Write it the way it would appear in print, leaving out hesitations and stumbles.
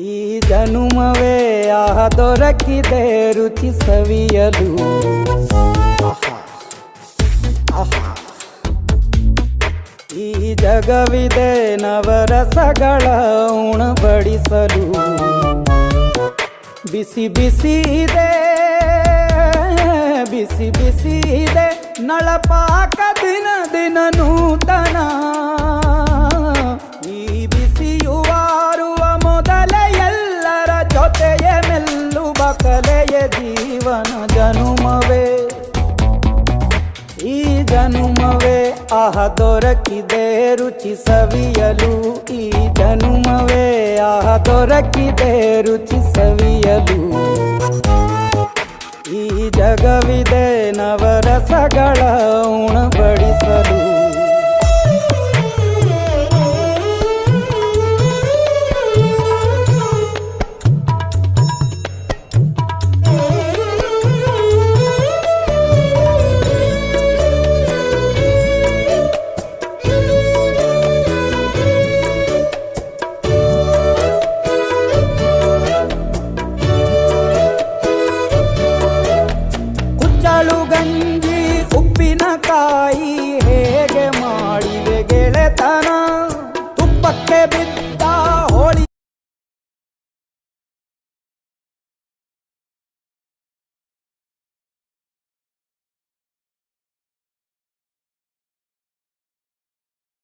ಈ ಜನುಮವೇ ದೊರಕಿದೆ ರುಚಿ ಸವಿಯಲು. ಈ ಜಗವಿದೆ ನವರಸಗಳ ಉಣಬಡಿಸಲು. ಬಿಸಿ ಬಿಸಿ ಇದೆ, ಬಿಸಿ ಬಿಸಿ ಇದೆ ನಳಪಾಕ ದಿನ ದಿನ ನೂತನ. ಈ ಬಿಸಿಯುವಾರುವ ಮೊದಲೇ ಎಲ್ಲರ ಜೊತೆಯೇ ಮೆಲ್ಲುವ ಕಲೆಯ ಜೀವನ ಜನುಮವೇ. ಈ ಜನುಮವೇ ದೊರಕಿದೆ ರುಚಿ ಸವಿಯಲು. ಈ ಜನುಮವೇ ದೊರಕಿದೆ ರುಚಿ ಸವಿಯಲು. ಈ ಜಗವಿದೆ ನವರಸಗಳ ಉಣಬಡಿಸಲು. ಗಂಜಿ ಉಪ್ಪಿನಕಾಯಿ ಹೇಗೆ ಮಾಡಿವೆ ಗೆಳೆತನ.